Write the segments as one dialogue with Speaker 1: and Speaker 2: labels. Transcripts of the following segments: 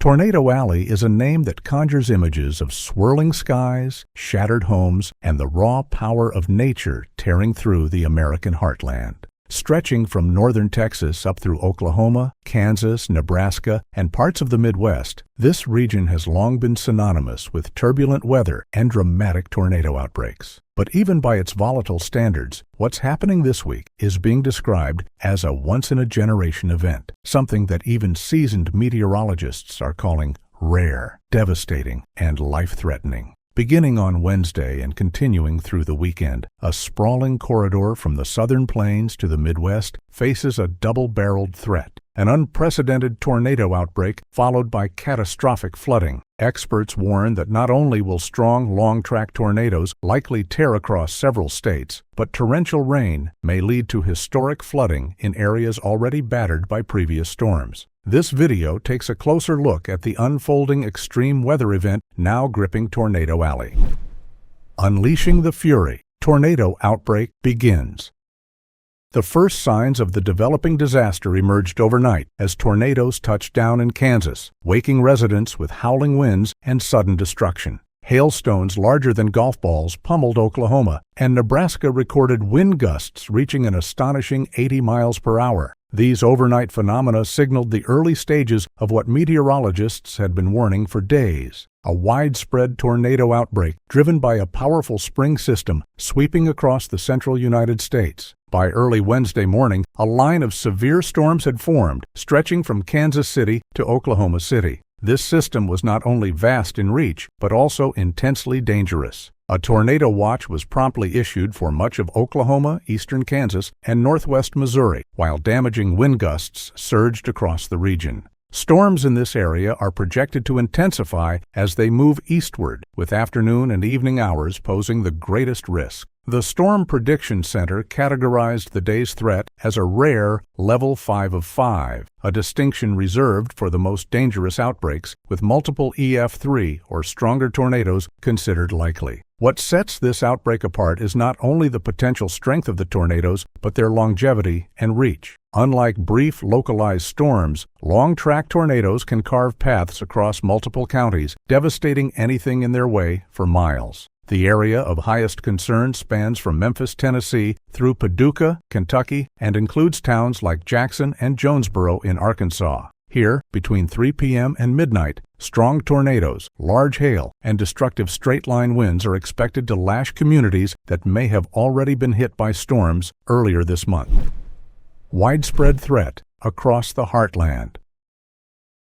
Speaker 1: Tornado Alley is a name that conjures images of swirling skies, shattered homes, and the raw power of nature tearing through the American heartland. Stretching from northern Texas up through Oklahoma, Kansas, Nebraska, and parts of the Midwest, this region has long been synonymous with turbulent weather and dramatic tornado outbreaks. But even by its volatile standards, what's happening this week is being described as a once-in-a-generation event, something that even seasoned meteorologists are calling rare, devastating, and life-threatening. Beginning on Wednesday and continuing through the weekend, a sprawling corridor from the southern plains to the Midwest faces a double-barreled threat, an unprecedented tornado outbreak followed by catastrophic flooding. Experts warn that not only will strong, long-track tornadoes likely tear across several states, but torrential rain may lead to historic flooding in areas already battered by previous storms. This video takes a closer look at the unfolding extreme weather event now gripping Tornado Alley. Unleashing the fury, tornado outbreak begins. The first signs of the developing disaster emerged overnight as tornadoes touched down in Kansas, waking residents with howling winds and sudden destruction. Hailstones larger than golf balls pummeled Oklahoma, and Nebraska recorded wind gusts reaching an astonishing 80 miles per hour. These overnight phenomena signaled the early stages of what meteorologists had been warning for days: a widespread tornado outbreak driven by a powerful spring system sweeping across the central United States. By early Wednesday morning, a line of severe storms had formed, stretching from Kansas City to Oklahoma City. This system was not only vast in reach, but also intensely dangerous. A tornado watch was promptly issued for much of Oklahoma, eastern Kansas, and northwest Missouri, while damaging wind gusts surged across the region. Storms in this area are projected to intensify as they move eastward, with afternoon and evening hours posing the greatest risk. The Storm Prediction Center categorized the day's threat as a rare Level 5 of 5, a distinction reserved for the most dangerous outbreaks, with multiple EF3 or stronger tornadoes considered likely. What sets this outbreak apart is not only the potential strength of the tornadoes, but their longevity and reach. Unlike brief, localized storms, long-track tornadoes can carve paths across multiple counties, devastating anything in their way for miles. The area of highest concern spans from Memphis, Tennessee, through Paducah, Kentucky, and includes towns like Jackson and Jonesboro in Arkansas. Here, between 3 p.m. and midnight, strong tornadoes, large hail, and destructive straight-line winds are expected to lash communities that may have already been hit by storms earlier this month. Widespread threat across the heartland.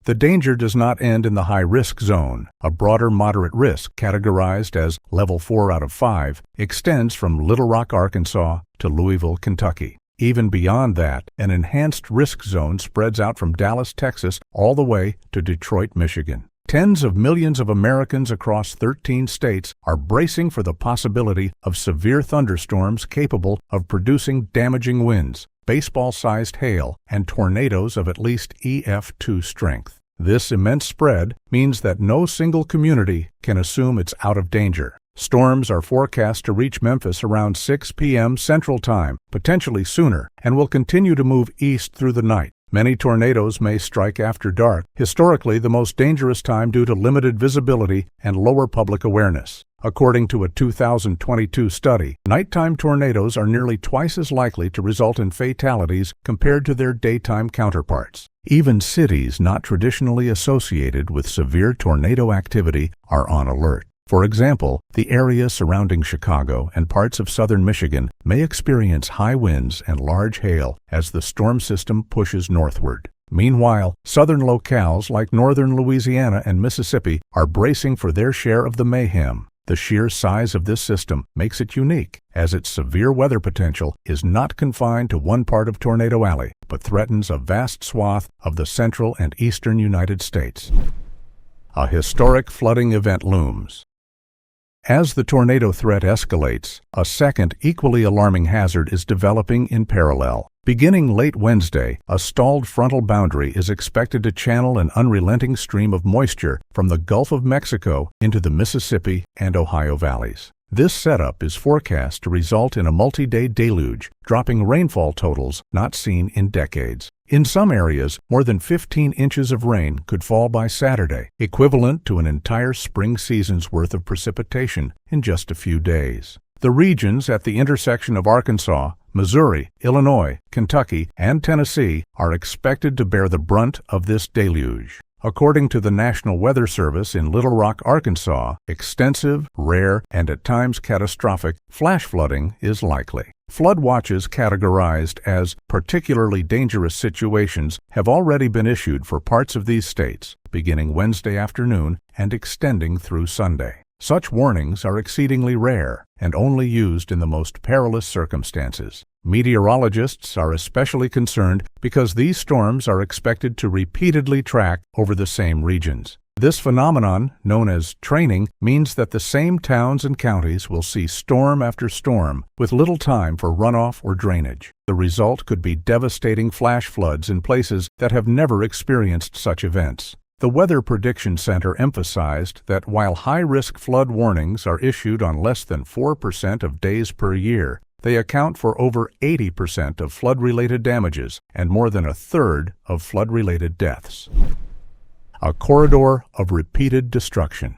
Speaker 1: The danger does not end in the high-risk zone. A broader moderate risk, categorized as Level 4 out of 5, extends from Little Rock, Arkansas to Louisville, Kentucky. Even beyond that, an enhanced risk zone spreads out from Dallas, Texas, all the way to Detroit, Michigan. Tens of millions of Americans across 13 states are bracing for the possibility of severe thunderstorms capable of producing damaging winds, baseball-sized hail, and tornadoes of at least EF2 strength. This immense spread means that no single community can assume it's out of danger. Storms are forecast to reach Memphis around 6 p.m. Central Time, potentially sooner, and will continue to move east through the night. Many tornadoes may strike after dark, historically the most dangerous time due to limited visibility and lower public awareness. According to a 2022 study, nighttime tornadoes are nearly twice as likely to result in fatalities compared to their daytime counterparts. Even cities not traditionally associated with severe tornado activity are on alert. For example, the area surrounding Chicago and parts of southern Michigan may experience high winds and large hail as the storm system pushes northward. Meanwhile, southern locales like northern Louisiana and Mississippi are bracing for their share of the mayhem. The sheer size of this system makes it unique, as its severe weather potential is not confined to one part of Tornado Alley, but threatens a vast swath of the central and eastern United States. A historic flooding event looms. As the tornado threat escalates, a second equally alarming hazard is developing in parallel. Beginning late Wednesday, a stalled frontal boundary is expected to channel an unrelenting stream of moisture from the Gulf of Mexico into the Mississippi and Ohio valleys. This setup is forecast to result in a multi-day deluge, dropping rainfall totals not seen in decades. In some areas, more than 15 inches of rain could fall by Saturday, equivalent to an entire spring season's worth of precipitation in just a few days. The regions at the intersection of Arkansas, Missouri, Illinois, Kentucky, and Tennessee are expected to bear the brunt of this deluge. According to the National Weather Service in Little Rock, Arkansas, extensive, rare, and at times catastrophic flash flooding is likely. Flood watches categorized as particularly dangerous situations have already been issued for parts of these states, beginning Wednesday afternoon and extending through Sunday. Such warnings are exceedingly rare and only used in the most perilous circumstances. Meteorologists are especially concerned because these storms are expected to repeatedly track over the same regions. This phenomenon, known as training, means that the same towns and counties will see storm after storm with little time for runoff or drainage. The result could be devastating flash floods in places that have never experienced such events. The Weather Prediction Center emphasized that while high-risk flood warnings are issued on less than 4% of days per year, they account for over 80% of flood-related damages and more than a third of flood-related deaths. A corridor of repeated destruction.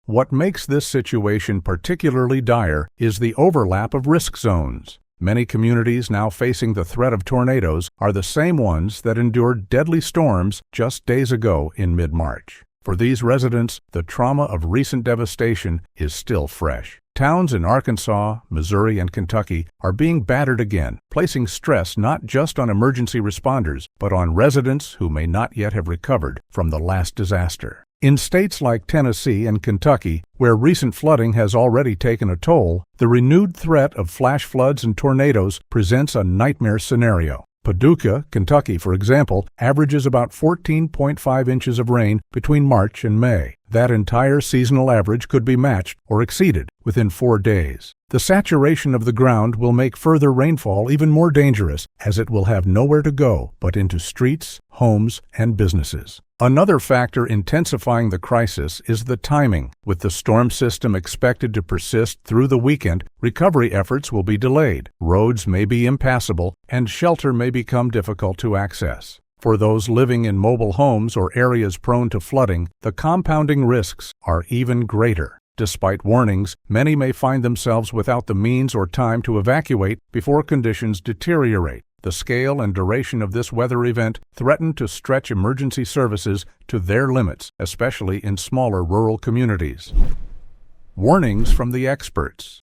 Speaker 1: What makes this situation particularly dire is the overlap of risk zones. Many communities now facing the threat of tornadoes are the same ones that endured deadly storms just days ago in mid-March. For these residents, the trauma of recent devastation is still fresh. Towns in Arkansas, Missouri, and Kentucky are being battered again, placing stress not just on emergency responders, but on residents who may not yet have recovered from the last disaster. In states like Tennessee and Kentucky, where recent flooding has already taken a toll, the renewed threat of flash floods and tornadoes presents a nightmare scenario. Paducah, Kentucky, for example, averages about 14.5 inches of rain between March and May. That entire seasonal average could be matched or exceeded within 4 days. The saturation of the ground will make further rainfall even more dangerous, as it will have nowhere to go but into streets, homes, and businesses. Another factor intensifying the crisis is the timing. With the storm system expected to persist through the weekend, recovery efforts will be delayed, roads may be impassable, and shelter may become difficult to access. For those living in mobile homes or areas prone to flooding, the compounding risks are even greater. Despite warnings, many may find themselves without the means or time to evacuate before conditions deteriorate. The scale and duration of this weather event threaten to stretch emergency services to their limits, especially in smaller rural communities. Warnings from the experts.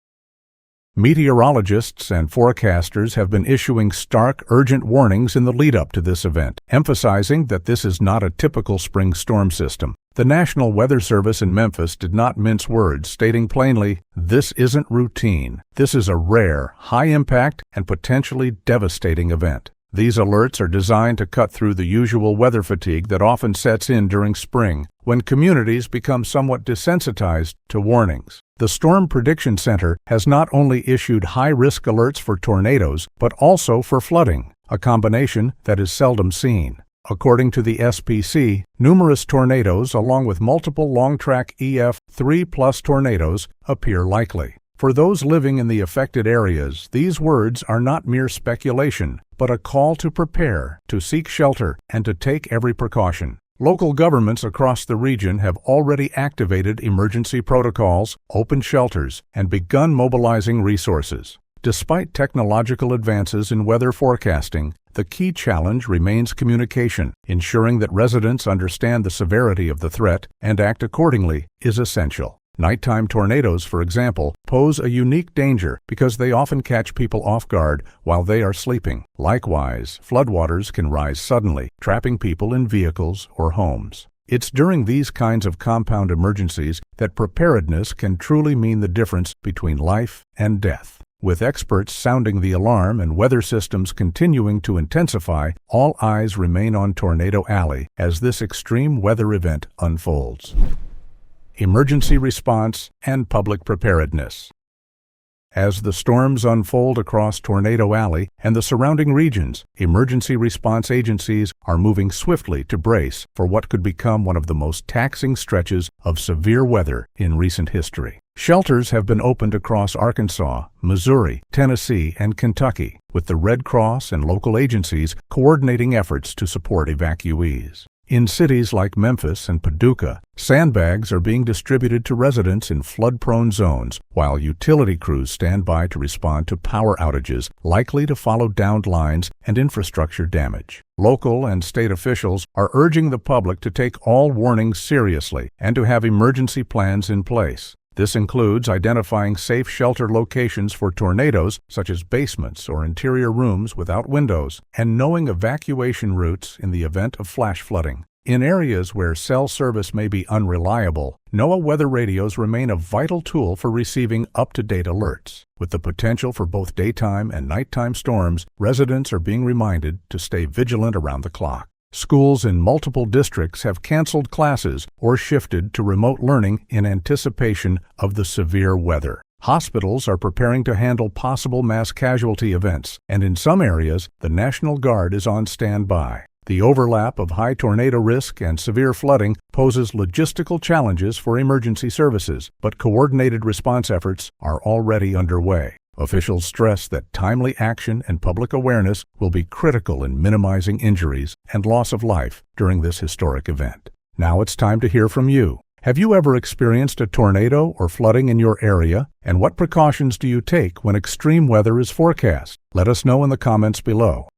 Speaker 1: Meteorologists and forecasters have been issuing stark, urgent warnings in the lead-up to this event, emphasizing that this is not a typical spring storm system. The National Weather Service in Memphis did not mince words, stating plainly, "This isn't routine. This is a rare, high-impact, and potentially devastating event." These alerts are designed to cut through the usual weather fatigue that often sets in during spring, when communities become somewhat desensitized to warnings. The Storm Prediction Center has not only issued high-risk alerts for tornadoes, but also for flooding, a combination that is seldom seen. According to the SPC, numerous tornadoes, along with multiple long-track EF3+ tornadoes, appear likely. For those living in the affected areas, these words are not mere speculation, but a call to prepare, to seek shelter, and to take every precaution. Local governments across the region have already activated emergency protocols, opened shelters, and begun mobilizing resources. Despite technological advances in weather forecasting, the key challenge remains communication. Ensuring that residents understand the severity of the threat and act accordingly is essential. Nighttime tornadoes, for example, pose a unique danger because they often catch people off guard while they are sleeping. Likewise, floodwaters can rise suddenly, trapping people in vehicles or homes. It's during these kinds of compound emergencies that preparedness can truly mean the difference between life and death. With experts sounding the alarm and weather systems continuing to intensify, all eyes remain on Tornado Alley as this extreme weather event unfolds. Emergency response and public preparedness. As the storms unfold across Tornado Alley and the surrounding regions, emergency response agencies are moving swiftly to brace for what could become one of the most taxing stretches of severe weather in recent history. Shelters have been opened across Arkansas, Missouri, Tennessee, and Kentucky, with the Red Cross and local agencies coordinating efforts to support evacuees. In cities like Memphis and Paducah, sandbags are being distributed to residents in flood-prone zones, while utility crews stand by to respond to power outages likely to follow downed lines and infrastructure damage. Local and state officials are urging the public to take all warnings seriously and to have emergency plans in place. This includes identifying safe shelter locations for tornadoes, such as basements or interior rooms without windows, and knowing evacuation routes in the event of flash flooding. In areas where cell service may be unreliable, NOAA weather radios remain a vital tool for receiving up-to-date alerts. With the potential for both daytime and nighttime storms, residents are being reminded to stay vigilant around the clock. Schools in multiple districts have canceled classes or shifted to remote learning in anticipation of the severe weather. Hospitals are preparing to handle possible mass casualty events, and in some areas, the National Guard is on standby. The overlap of high tornado risk and severe flooding poses logistical challenges for emergency services, but coordinated response efforts are already underway. Officials stress that timely action and public awareness will be critical in minimizing injuries and loss of life during this historic event. Now it's time to hear from you. Have you ever experienced a tornado or flooding in your area? And what precautions do you take when extreme weather is forecast? Let us know in the comments below.